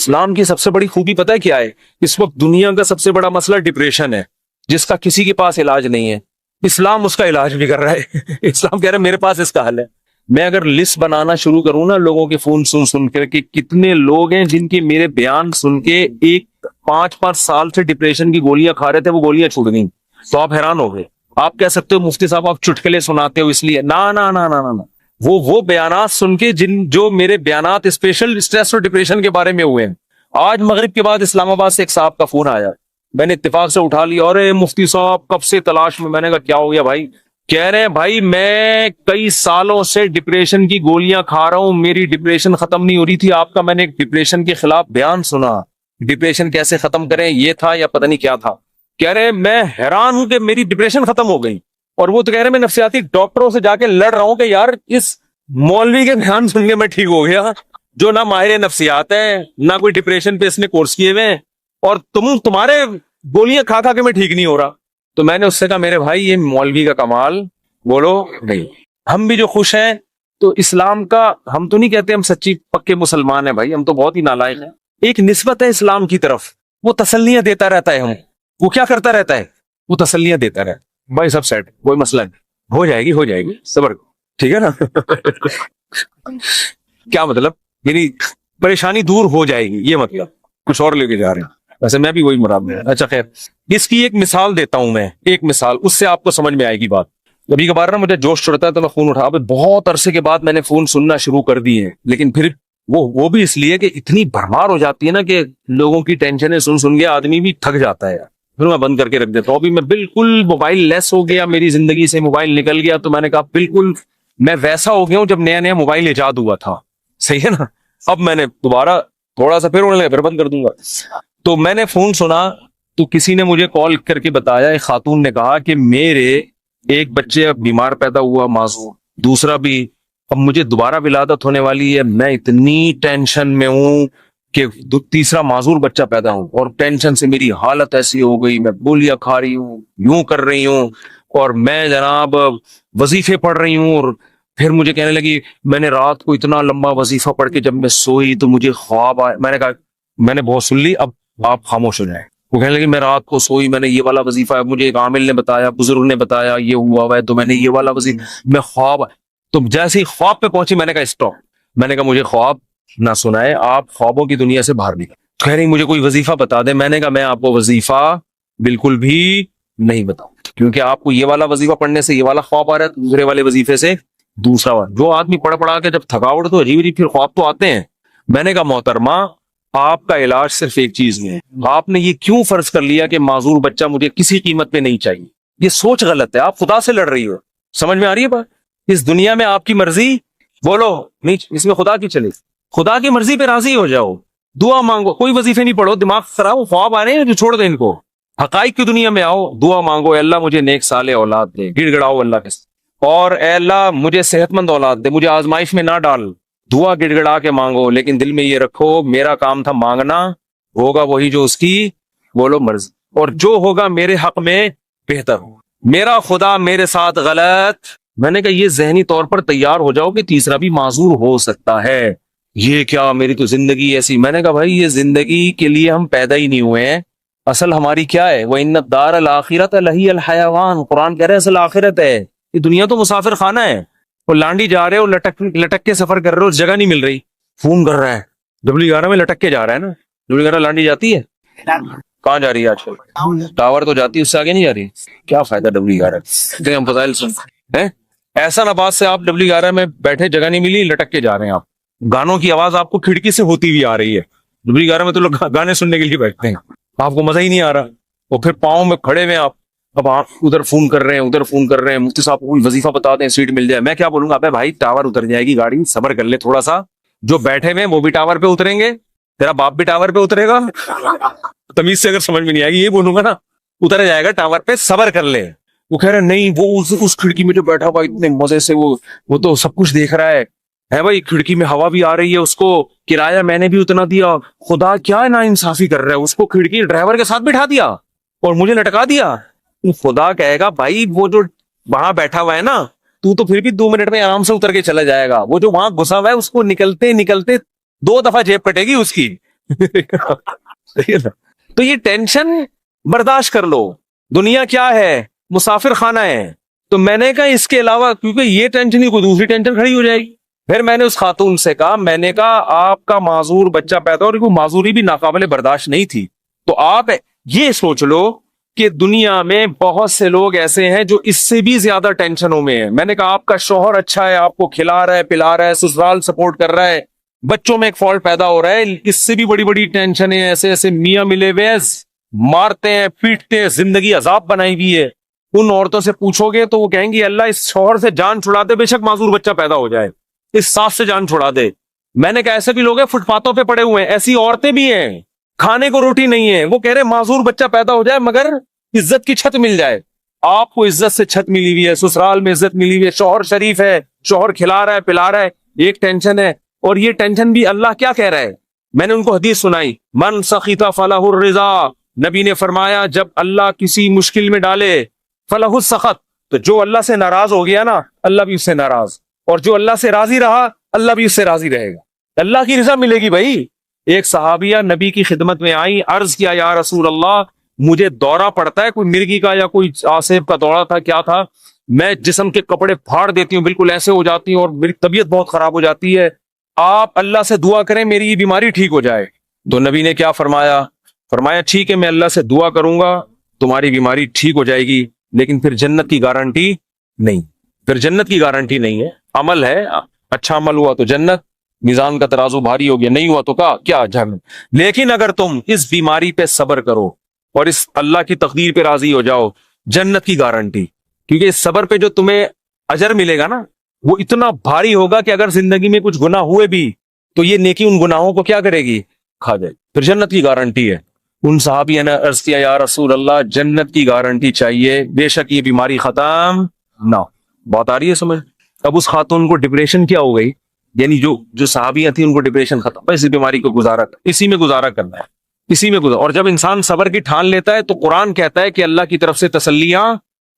اسلام کی سب سے بڑی خوبی پتہ ہے کیا ہے؟ اس وقت دنیا کا سب سے بڑا مسئلہ ڈپریشن ہے، جس کا کسی کے پاس علاج نہیں ہے۔ اسلام اس کا علاج بھی کر رہا ہے۔ اسلام کہہ رہا ہے میرے پاس اس کا حل ہے۔ میں اگر لسٹ بنانا شروع کروں نا لوگوں کے فون سن کر کہ کتنے لوگ ہیں جن کے میرے بیان سن کے ایک 5 سال سے ڈپریشن کی گولیاں کھا رہے تھے، وہ گولیاں چھوٹ گئیں، تو آپ حیران ہو گئے۔ آپ کہہ سکتے ہو مفتی صاحب آپ چٹکلے سناتے ہو اس لیے، نا نا نا نا نا، وہ بیانات سن کے جو میرے بیانات اسپیشل اسٹریس اور ڈپریشن کے بارے میں ہوئے ہیں۔ آج مغرب کے بعد اسلام آباد سے ایک صاحب کا فون آیا، میں نے اتفاق سے اٹھا لیا، اور مفتی صاحب کب سے تلاش میں؟ میں نے کہا کیا ہو گیا بھائی؟ کہہ رہے ہیں بھائی میں کئی سالوں سے ڈپریشن کی گولیاں کھا رہا ہوں، میری ڈپریشن ختم نہیں ہو رہی تھی، آپ کا میں نے ایک ڈپریشن کے خلاف بیان سنا، ڈپریشن کیسے ختم کریں یہ تھا یا پتہ نہیں کیا تھا۔ کہہ رہے میں حیران ہوں کہ میری ڈپریشن ختم ہو گئی، اور وہ تو کہہ رہے میں نفسیاتی ڈاکٹروں سے جا کے لڑ رہا ہوں کہ یار اس مولوی کے بیان سن کے میں ٹھیک ہو گیا، جو نہ ماہر نفسیات ہے نہ کوئی ڈپریشن پہ اس نے کورس کیے ہوئے ہیں، اور تمہارے گولیاں کھا کھا کے میں ٹھیک نہیں ہو رہا۔ تو میں نے اس سے کہا میرے بھائی یہ مولوی کا کمال بولو نہیں، ہم بھی جو خوش ہیں تو اسلام کا، ہم تو نہیں کہتے ہم سچی پکے مسلمان ہیں بھائی، ہم تو بہت ہی نالائق ہیں۔ ایک نسبت ہے اسلام کی طرف، وہ تسلیاں دیتا رہتا ہے، وہ کیا کرتا رہتا ہے؟ وہ تسلیاں دیتا رہتا بھائی سب سیٹ، کوئی مسئلہ نہیں، ہو جائے گی صبر، ٹھیک ہے نا؟ کیا مطلب؟ یعنی پریشانی دور ہو جائے گی، یہ مطلب کچھ اور لے کے جا رہے ہیں، ویسے میں بھی وہی مراد میں۔ اچھا خیر، اس کی ایک مثال دیتا ہوں میں، ایک مثال، اس سے آپ کو سمجھ میں آئے گی بات۔ کبھی کبھار نا مجھے جوش چڑھتا ہے تو میں فون اٹھا، بہت عرصے کے بعد میں نے فون سننا شروع کر دی ہے، لیکن پھر وہ بھی اس لیے کہ اتنی بھرمار ہو جاتی ہے نا کہ لوگوں کی ٹینشنیں سن کے آدمی بھی تھک جاتا ہے، پھر میں بند کر کے رکھ دیتا ہوں۔ ابھی میں بالکل موبائل لیس ہو گیا، میری زندگی سے موبائل نکل گیا، تو میں نے کہا بالکل میں ویسا ہو گیا ہوں جب نیا موبائل ایجاد ہوا تھا، صحیح ہے نا؟ اب میں نے دوبارہ تھوڑا سا پھر بند کر دوں گا۔ تو میں نے فون سنا تو کسی نے مجھے کال کر کے بتایا، ایک خاتون نے کہا کہ میرے ایک بچے اب بیمار پیدا ہوا معصوم، دوسرا بھی اب مجھے دوبارہ ولادت ہونے والی ہے، میں اتنی ٹینشن میں ہوں کہ تیسرا معذور بچہ پیدا ہوں، اور ٹینشن سے میری حالت ایسی ہو گئی، میں گولیاں کھا رہی ہوں، یوں کر رہی ہوں، اور میں جناب وظیفے پڑھ رہی ہوں۔ اور پھر مجھے کہنے لگی میں نے رات کو اتنا لمبا وظیفہ پڑھ کے جب میں سوئی تو مجھے خواب آیا۔ میں نے کہا میں نے بہت سن لی، اب آپ خاموش ہو جائیں۔ وہ کہنے لگی میں رات کو سوئی، میں نے یہ والا وظیفہ ہے، مجھے ایک عامل نے بتایا، بزرگ نے بتایا یہ ہوا ہے، تو میں نے یہ والا وظیفہ، میں خواب، تو جیسے ہی خواب پہ پہنچی میں نے کہا اسٹاپ، میں نے کہا مجھے خواب نہ سنائے، آپ خوابوں کی دنیا سے باہر نکلیں۔ کہہ رہی مجھے کوئی وظیفہ بتا دیں۔ میں نے کہا میں آپ کو وظیفہ بالکل بھی نہیں بتاؤں، کیونکہ آپ کو یہ والا وظیفہ پڑھنے سے یہ والا خواب آ رہا ہے، دوسرے والے وظیفے سے دوسرا والا۔ جو آدمی پڑھا کے جب تھکاوٹ تو عجیب پھر خواب تو آتے ہیں۔ میں نے کہا محترمہ آپ کا علاج صرف ایک چیز میں ہے، آپ نے یہ کیوں فرض کر لیا کہ معذور بچہ مجھے کسی قیمت پہ نہیں چاہیے؟ یہ سوچ غلط ہے، آپ خدا سے لڑ رہی ہو۔ سمجھ میں آ رہی ہے بات؟ اس دنیا میں آپ کی مرضی بولو نہیں، اس میں خدا کی چلے، خدا کی مرضی پہ راضی ہو جاؤ، دعا مانگو، کوئی وظیفے نہیں پڑھو، دماغ خراب، خواب آ رہے ہیں جو چھوڑ دیں ان کو، حقائق کی دنیا میں آؤ، دعا مانگو، اے اللہ مجھے نیک صالح اولاد دے، گڑ گڑاؤ اللہ کے، اور اے اللہ مجھے صحت مند اولاد دے، مجھے آزمائش میں نہ ڈال، دعا گڑ گڑا کے مانگو، لیکن دل میں یہ رکھو میرا کام تھا مانگنا، ہوگا وہی جو اس کی بولو مرضی، اور جو ہوگا میرے حق میں بہتر ہو، میرا خدا میرے ساتھ غلط۔ میں نے کہا یہ ذہنی طور پر تیار ہو جاؤ کہ تیسرا بھی معذور ہو سکتا ہے، یہ کیا میری تو زندگی ایسی۔ میں نے کہا بھائی یہ زندگی کے لیے ہم پیدا ہی نہیں ہوئے ہیں، اصل ہماری کیا ہے؟ وَإِنَّ الدَّارَ الْآخِرَةَ لَهِيَ الْحَيَوَانُ، قرآن کہہ رہے ہیں اصل آخرت ہے، یہ دنیا تو مسافر خانہ ہے، وہ لانڈی جا رہے ہو، لٹک کے سفر کر رہے ہو، جگہ نہیں مل رہی، فون کر رہا ہے W11 میں لٹک کے جا رہا ہے نا، W11 لانڈی جاتی ہے، کہاں جا رہی ہے آج کل؟ ٹاور تو جاتی ہے، اس سے آگے نہیں جا رہی، کیا فائدہ W11 ہم فضائل سن ایسا نبات سے آپ W11 میں بیٹھے، جگہ نہیں ملی، لٹک کے جا رہے ہیں آپ، گانوں کی آواز آپ کو کھڑکی سے ہوتی ہوئی آ رہی ہے، W11 میں تو لوگ گانے سننے کے لیے بیٹھتے ہیں، آپ کو مزہ ہی نہیں آ رہا، اور پھر پاؤں میں کھڑے ہوئے آپ، اب آپ ادھر فون کر رہے ہیں ادھر فون کر رہے ہیں، مفتی صاحب کو کوئی وظیفہ بتا دیں سیٹ مل جائے۔ میں کیا بولوں گا؟ ابے بھائی ٹاور اتر جائے گی گاڑی، صبر کر لے تھوڑا سا، جو بیٹھے ہوئے وہ بھی ٹاور پہ اتریں گے، تیرا باپ بھی ٹاور پہ اترے گا، تمیز سے اگر سمجھ میں نہیں آئے گی یہ بولوں گا نا، اتر جائے گا ٹاور پہ، صبر کر لے۔ وہ کہہ رہے نہیں، وہ اس کھڑکی میں جو بیٹھا ہوا اتنے مزے سے وہ تو سب کچھ دیکھ رہا ہے بھائی، کھڑکی میں ہوا بھی آ رہی ہے، اس کو کرایہ میں نے بھی اتنا دیا، خدا کیا نا انصافی کر رہا ہے، اس کو کھڑکی ڈرائیور کے ساتھ بٹھا دیا اور مجھے لٹکا دیا۔ خدا کہے گا بھائی وہ جو وہاں بیٹھا ہوا ہے نا، تو پھر بھی 2 منٹ میں آرام سے اتر کے چلا جائے گا، وہ جو وہاں گھسا ہوا ہے اس کو نکلتے 2 دفعہ جیب کٹے گی اس کی، تو یہ ٹینشن برداشت کر لو. دنیا کیا ہے؟ مسافر خانہ ہے. تو میں نے کہا اس کے علاوہ کیونکہ یہ ٹینشن ہی کوئی دوسری ٹینشن کھڑی ہو جائے گی. پھر میں نے اس خاتون سے کہا، میں نے کہا آپ کا معذور بچہ پیدا، اور کوئی معذوری بھی ناقابل برداشت نہیں تھی، تو آپ یہ سوچ لو کہ دنیا میں بہت سے لوگ ایسے ہیں جو اس سے بھی زیادہ ٹینشنوں میں ہیں. میں نے کہا آپ کا شوہر اچھا ہے، آپ کو کھلا رہا ہے پلا رہا ہے، سسرال سپورٹ کر رہا ہے، بچوں میں ایک فالٹ پیدا ہو رہا ہے، اس سے بھی بڑی بڑی ٹینشنیں، ایسے ایسے میاں ملے ہوئے ہیں، مارتے ہیں پیٹتے ہیں، زندگی عذاب بنائی ہوئی ہے. ان عورتوں سے پوچھو گے تو وہ کہیں گی اللہ اس شوہر سے جان چھڑا دے، بے شک معذور بچہ پیدا ہو جائے، اس ساس سے جان چھڑا دے. میں نے کہا ایسے بھی لوگ ہیں فٹ پاتھوں پہ پڑے ہوئے ہیں، ایسی عورتیں بھی ہیں کھانے کو روٹی نہیں ہے، وہ کہہ رہے معذور بچہ پیدا ہو جائے مگر عزت کی چھت مل جائے. آپ کو عزت سے چھت ملی ہوئی ہے، سسرال میں عزت ملی ہوئی ہے، شوہر شریف ہے، شوہر کھلا رہا ہے پلا رہا ہے، ایک ٹینشن ہے. اور یہ ٹینشن بھی اللہ کیا کہہ رہا ہے؟ میں نے ان کو حدیث سنائی، من سخط فلہ الرضا. نبی نے فرمایا جب اللہ کسی مشکل میں ڈالے فلہ السخط، تو جو اللہ سے ناراض ہو گیا نا اللہ بھی اس سے ناراض، اور جو اللہ سے راضی رہا اللہ بھی اس سے راضی رہے گا. اللہ کی رضا ملے گی بھائی. ایک صحابیہ نبی کی خدمت میں آئی، عرض کیا یا رسول اللہ مجھے دورہ پڑتا ہے، کوئی مرگی کا یا کوئی آصف کا دورہ تھا کیا تھا، میں جسم کے کپڑے پھاڑ دیتی ہوں، بالکل ایسے ہو جاتی ہوں اور میری طبیعت بہت خراب ہو جاتی ہے، آپ اللہ سے دعا کریں میری یہ بیماری ٹھیک ہو جائے. تو نبی نے کیا فرمایا؟ فرمایا ٹھیک ہے میں اللہ سے دعا کروں گا تمہاری بیماری ٹھیک ہو جائے گی، لیکن پھر جنت کی گارنٹی نہیں. پھر جنت کی گارنٹی نہیں ہے. عمل ہے، اچھا عمل ہوا تو جنت، میزان کا ترازو بھاری ہو گیا، نہیں ہوا تو کیا جہنم. لیکن اگر تم اس بیماری پہ صبر کرو اور اس اللہ کی تقدیر پہ راضی ہو جاؤ، جنت کی گارنٹی. کیونکہ اس صبر پہ جو تمہیں اجر ملے گا نا وہ اتنا بھاری ہوگا کہ اگر زندگی میں کچھ گناہ ہوئے بھی تو یہ نیکی ان گناہوں کو کیا کرے گی؟ کھا جائے. پھر جنت کی گارنٹی ہے. ان صحابی نے عرض کیا یا رسول اللہ جنت کی گارنٹی چاہیے، بے شک یہ بیماری ختم نہ. بات آ رہی ہے سمجھ؟ اب اس خاتون کو ڈپریشن کیا ہو گئی، یعنی جو صحابیاں تھیں ان کو ڈپریشن ختم، اسی بیماری کو اسی میں گزارا کرنا ہے، اسی میں گزارا. اور جب انسان صبر کی ٹھان لیتا ہے تو قرآن کہتا ہے کہ اللہ کی طرف سے تسلیاں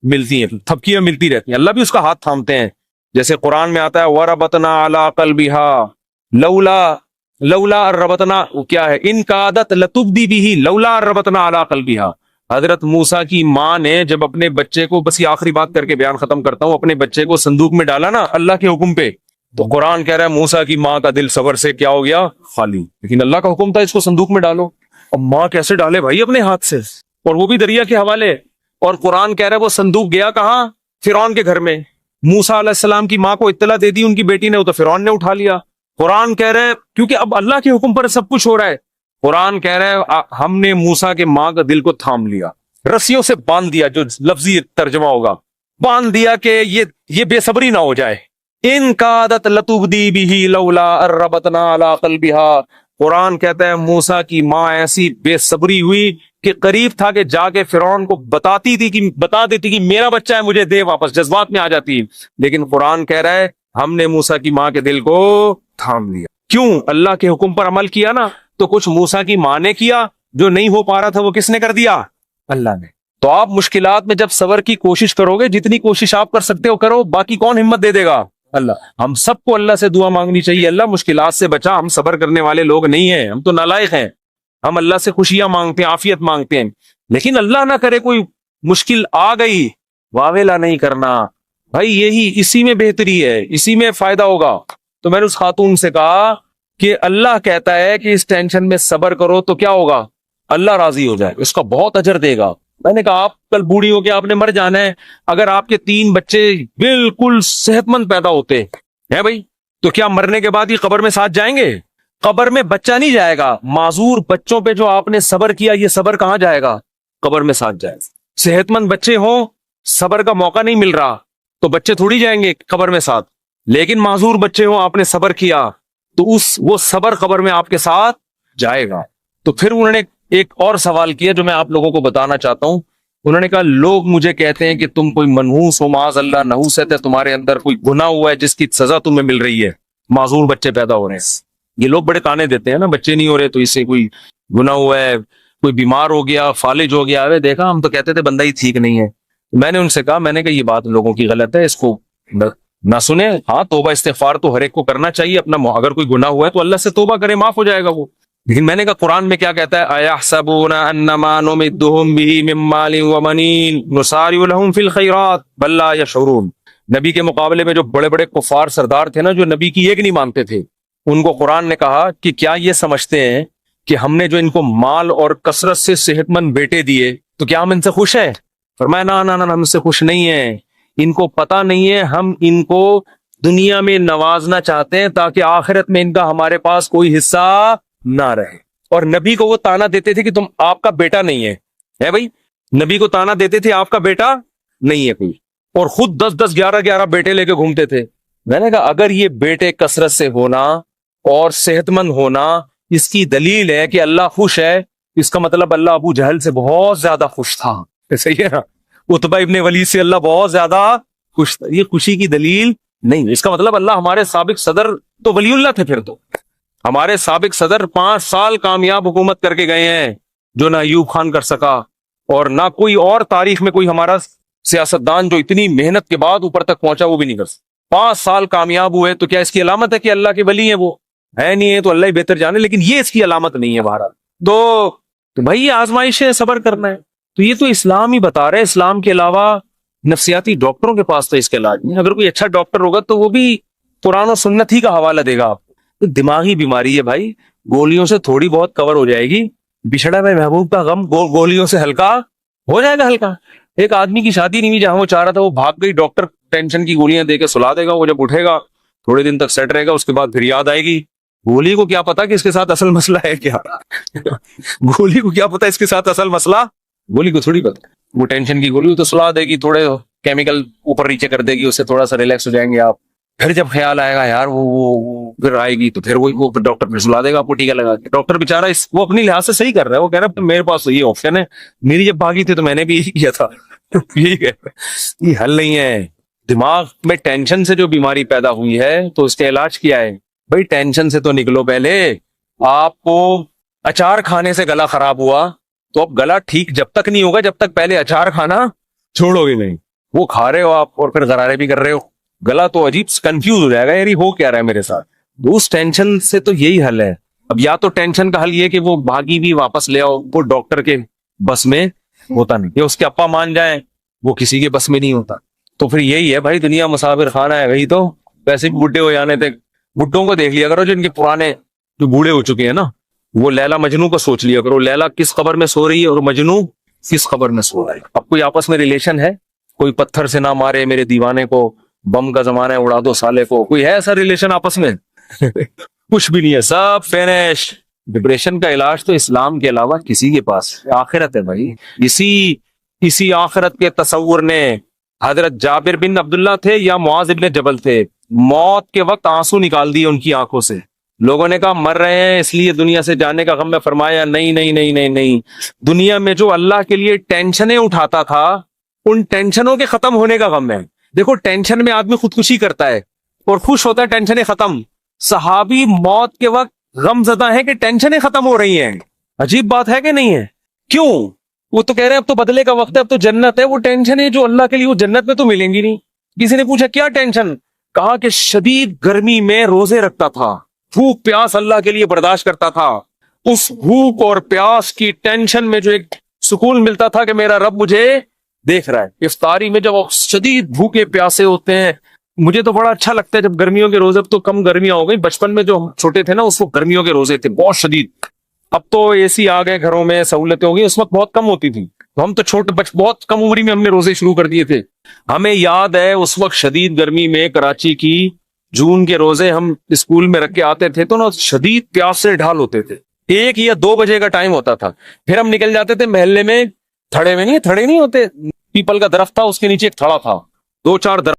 ملتی ہیں، تھپکیاں ملتی رہتی ہیں، اللہ بھی اس کا ہاتھ تھامتے ہیں. جیسے قرآن میں آتا ہے وَرَبَطْنَا عَلَىٰ قَلْبِهَا لولا ربطنا، کیا ہے ان کا عادت لتبدی بھی لولا ربطنا علی قلبها. حضرت موسیٰ کی ماں نے جب اپنے بچے کو، بس یہ آخری بات کر کے بیان ختم کرتا ہوں، اپنے بچے کو صندوق میں ڈالا نا اللہ کے حکم پہ، تو قرآن کہہ رہا ہے موسیٰ کی ماں کا دل صبر سے کیا ہو گیا؟ خالی. لیکن اللہ کا حکم تھا اس کو صندوق میں ڈالو. اب ماں کیسے ڈالے بھائی اپنے ہاتھ سے، اور وہ بھی دریا کے حوالے. اور قرآن کہہ رہا ہے وہ صندوق گیا کہاں؟ فرعون کے گھر میں. موسیٰ علیہ السلام کی ماں کو اطلاع دے دی ان کی بیٹی نے، وہ تو فرعون نے اٹھا لیا. قرآن کہہ رہے کیونکہ اب اللہ کے حکم پر سب کچھ ہو رہا ہے. قرآن کہہ رہے ہم نے موسیٰ کے ماں کا دل کو تھام لیا، رسیوں سے باندھ دیا، جو لفظی ترجمہ ہوگا باندھ دیا کہ یہ بے صبری نہ ہو جائے. ان کا عادت لتبدی بھی لولا ربطنا علی قلبها. قرآن کہتا ہے موسیٰ کی ماں ایسی بے صبری ہوئی کہ قریب تھا کہ جا کے فرعون کو بتا دیتی کہ میرا بچہ ہے مجھے دے واپس، جذبات میں آ جاتی. لیکن قرآن کہہ رہا ہے ہم نے موسیٰ کی ماں کے دل کو تھام لیا. کیوں؟ اللہ کے حکم پر عمل کیا نا. تو کچھ موسیٰ کی ماں نے کیا، جو نہیں ہو پا رہا تھا وہ کس نے کر دیا؟ اللہ نے. تو آپ مشکلات میں جب صبر کی کوشش کرو گے، جتنی کوشش آپ کر سکتے ہو کرو، باقی کون ہمت دے گا؟ اللہ. ہم سب کو اللہ سے دعا مانگنی چاہیے، اللہ مشکلات سے بچا. ہم صبر کرنے والے لوگ نہیں ہیں، ہم تو نالائق ہیں. ہم اللہ سے خوشیاں مانگتے ہیں، عافیت مانگتے ہیں، لیکن اللہ نہ کرے کوئی مشکل آ گئی، واویلا نہیں کرنا بھائی. اسی میں بہتری ہے، اسی میں فائدہ ہوگا. تو میں نے اس خاتون سے کہا کہ اللہ کہتا ہے کہ اس ٹینشن میں صبر کرو تو کیا ہوگا؟ اللہ راضی ہو جائے، اس کا بہت اجر دے گا. میں نے کہا آپ کل بوڑھی ہو کے آپ نے مر جانا ہے، اگر آپ کے 3 بچے بالکل صحت مند پیدا ہوتے ہیں بھائی، تو کیا مرنے کے بعد ہی قبر میں ساتھ جائیں گے؟ قبر میں بچہ نہیں جائے گا. معذور بچوں پہ جو آپ نے صبر کیا، یہ صبر کہاں جائے گا؟ قبر میں ساتھ جائے. صحت مند بچے ہوں، صبر کا موقع نہیں مل رہا تو بچے تھوڑی جائیں گے قبر میں ساتھ. لیکن معذور بچے ہوں، آپ نے صبر کیا تو وہ صبر قبر میں آپ کے ساتھ جائے گا. تو پھر انہوں نے ایک اور سوال کیا جو میں آپ لوگوں کو بتانا چاہتا ہوں. انہوں نے کہا لوگ مجھے کہتے ہیں کہ تم کوئی منحوس ہو، معاذ اللہ، نحوست ہے تمہارے اندر، کوئی گناہ ہوا ہے جس کی سزا تمہیں مل رہی ہے، معذور بچے پیدا ہو رہے ہیں. یہ لوگ بڑے تانے دیتے ہیں نا، بچے نہیں ہو رہے تو اس سے کوئی گناہ ہوا ہے، کوئی بیمار ہو گیا، فالج ہو گیا. دیکھا ہم تو کہتے تھے بندہ ہی ٹھیک نہیں ہے. میں نے ان سے کہا، میں نے کہا یہ بات لوگوں کی غلط ہے، اس کو نہ سنیں. ہاں توبہ استغفار تو ہر ایک کو کرنا چاہیے اپنا، اگر کوئی گناہ ہوا ہے تو اللہ سے توبہ کرے، معاف ہو جائے گا وہ. لیکن میں نے کہا قرآن میں کیا کہتا ہے، اَيَحْسَبُونَ أَنَّمَا نُمِدُّهُم بِهِ مِن مَّالٍ وَبَنِينَ نُسَارِعُ لَهُمْ فِي الْخَيْرَاتِ بَل لَّا يَشْعُرُونَ۔ نبی کے مقابلے میں جو بڑے بڑے کفار سردار تھے نا، جو نبی کی ایک نہیں مانتے تھے، ان کو قرآن نے کہا کہ کیا یہ سمجھتے ہیں کہ ہم نے جو ان کو مال اور کثرت سے صحت مند بیٹے دیے تو کیا ہم ان سے خوش ہیں؟ فرمایا نا نا نا، ہم سے خوش نہیں ہیں، ان کو پتہ نہیں ہے ہم ان کو دنیا میں نوازنا چاہتے ہیں تاکہ آخرت میں ان کا ہمارے پاس کوئی حصہ نہ رہے۔ اور نبی کو وہ تانا دیتے تھے کہ تم آپ کا بیٹا نہیں ہے بھائی، نبی کو تانا دیتے تھے آپ کا بیٹا نہیں ہے کوئی، اور خود 10 11 بیٹے لے کے گھومتے تھے۔ میں نے کہا اگر یہ بیٹے کثرت سے ہونا اور صحت مند ہونا اس کی دلیل ہے کہ اللہ خوش ہے، اس کا مطلب اللہ ابو جہل سے بہت زیادہ خوش تھا، صحیح ہے نا؟ عتبہ ابن ولید سے اللہ بہت زیادہ خوش تھا، یہ خوشی کی دلیل نہیں۔ اس کا مطلب اللہ ہمارے سابق صدر تو ولی اللہ تھے، پھر تو ہمارے سابق صدر 5 سال کامیاب حکومت کر کے گئے ہیں جو نہ ایوب خان کر سکا، اور نہ کوئی اور تاریخ میں کوئی ہمارا سیاستدان جو اتنی محنت کے بعد اوپر تک پہنچا وہ بھی نہیں کر سکتا۔ 5 سال کامیاب ہوئے تو کیا اس کی علامت ہے کہ اللہ کے ولی ہیں؟ وہ ہے نہیں ہے تو اللہ ہی بہتر جانے، لیکن یہ اس کی علامت نہیں ہے۔ بہرحال تو بھائی یہ آزمائش ہے، صبر کرنا ہے۔ تو یہ تو اسلام ہی بتا رہے، اسلام کے علاوہ نفسیاتی ڈاکٹروں کے پاس تو اس کے علاج نہیں۔ اگر کوئی اچھا ڈاکٹر ہوگا تو وہ بھی قرآن و سنت ہی کا حوالہ دے گا آپ کو۔ دماغی بیماری ہے بھائی، گولیوں سے تھوڑی بہت کور ہو جائے گی، بچھڑا میں محبوب کا غم گولیوں سے ہلکا ہو جائے گا ہلکا۔ ایک آدمی کی شادی نہیں ہوئی جہاں وہ چاہ رہا تھا، وہ بھاگ گئی، ڈاکٹر ٹینشن کی گولیاں دے کے سلا دے گا، وہ جب اٹھے گا تھوڑے دن تک سیٹ رہے گا، اس کے بعد پھر یاد آئے گی۔ گولی کو کیا پتا کہ اس کے ساتھ اصل مسئلہ ہے کیا؟ گولی کو کیا پتا اس کے ساتھ اصل مسئلہ، گولی کو تھوڑی پتا۔ وہ ٹینشن کی گولی تو سلا دے گی، تھوڑے کیمیکل اوپر نیچے کر دے گی، اس سے تھوڑا سا ریلیکس ہو جائیں گے آپ۔ پھر جب خیال آئے گا یار وہ پھر آئے گی تو پھر وہ ڈاکٹر پھر سلا دے گا آپ کو ٹیکا لگا کے۔ ڈاکٹر بےچارا وہ اپنی لحاظ سے صحیح کر رہا ہے، وہ کہہ رہا ہے میرے پاس تو یہ آپشن ہے، میری جب بھاگی تھی تو میں نے بھی یہی کیا تھا۔ یہی کہہ رہا ہے، یہ حل نہیں ہے۔ دماغ میں ٹینشن سے جو بیماری پیدا ہوئی ہے تو اس کا علاج کیا ہے بھائی؟ ٹینشن سے تو نکلو پہلے۔ آپ کو اچار کھانے سے گلا خراب ہوا تو اب گلا ٹھیک جب تک نہیں ہوگا جب تک پہلے اچار کھانا چھوڑو گے نہیں۔ وہ کھا رہے ہو آپ اور پھر غرارے بھی کر رہے ہو، گلا تو عجیب کنفیوز ہو جائے گا، یار یہ ہو کیا رہا ہے میرے ساتھ۔ اس ٹینشن سے تو یہی حل ہے۔ اب یا تو ٹینشن کا حل یہ کہ وہ بھاگی بھی واپس لے آؤ، وہ ڈاکٹر کے بس میں ہوتا نہیں، یا اس کے ابا مان جائیں، وہ کسی کے بس میں نہیں ہوتا۔ تو پھر یہی ہے بھائی، دنیا مسافر خانہ ہے، وہی تو ویسے بھی بڈھے ہو جانے تھے۔ بڈھوں کو دیکھ لیا کرو جو ان کے پرانے جو بوڑھے ہو چکے ہیں نا، وہ لیلا مجنو کو سوچ لیا کرو، لیلا کس قبر میں سو رہی ہے اور مجنو کس قبر میں سو رہا ہے۔ اب کوئی آپس میں ریلیشن ہے؟ کوئی پتھر سے نہ مارے میرے دیوانے کو، بم کا زمانہ ہے اڑا دو سالے کو، کوئی ہے ایسا ریلیشن آپس میں؟ کچھ بھی نہیں ہے، سب فینش۔ ڈپریشن کا علاج تو اسلام کے علاوہ کسی کے پاس آخرت ہے بھائی۔ اسی آخرت کے تصور نے حضرت جابر بن عبداللہ تھے یا معاذ بن جبل تھے، موت کے وقت آنسو نکال دیے ان کی آنکھوں سے۔ لوگوں نے کہا مر رہے ہیں اس لیے دنیا سے جانے کا غم میں، فرمایا نہیں نہیں نہیں نہیں نہیں، دنیا میں جو اللہ کے لیے ٹینشنیں اٹھاتا تھا ان ٹینشنوں کے ختم ہونے کا غم ہے۔ دیکھو ٹینشن میں آدمی خودکشی کرتا ہے اور خوش ہوتا ہے ٹینشنیں ختم۔ صحابی موت کے وقت غم زدہ ہیں کہ ٹینشنیں ختم ہو رہی ہیں۔ عجیب بات ہے کہ نہیں ہے؟ کیوں؟ وہ تو کہہ رہے ہیں اب تو بدلے کا وقت ہے، اب تو جنت ہے۔ وہ ٹینشن ہے جو اللہ کے لیے وہ جنت میں تو ملیں گی نہیں۔ کسی نے پوچھا کیا ٹینشن؟ کہا کہ شدید گرمی میں روزے رکھتا تھا، بھوک پیاس اللہ کے لیے برداشت کرتا تھا، اس بھوک اور پیاس کی ٹینشن میں جو ایک سکون ملتا تھا کہ میرا رب مجھے دیکھ رہا ہے۔ افطاری میں جب شدید بھوکے پیاسے ہوتے ہیں، مجھے تو بڑا اچھا لگتا ہے جب گرمیوں کے روزے، اب تو کم گرمیاں ہو گئی، بچپن میں جو ہم چھوٹے تھے نا اس وقت گرمیوں کے روزے تھے بہت شدید۔ اب تو اے سی آ گئے گھروں میں، سہولتیں ہو گئی، اس وقت بہت کم ہوتی تھی۔ تو ہم تو بہت کم عمری میں ہم نے روزے شروع کر دیے تھے۔ ہمیں یاد ہے اس وقت شدید گرمی میں کراچی کی جون کے روزے ہم اسکول میں رکھ کے آتے تھے تو نا شدید پیاس سے ڈھال ہوتے تھے۔ 1 یا 2 بجے کا ٹائم ہوتا تھا، پھر ہم نکل جاتے تھے محلے میں، تھڑے نہیں ہوتے، پیپل کا درخت تھا اس کے نیچے ایک تھڑا تھا، 2-4 درخت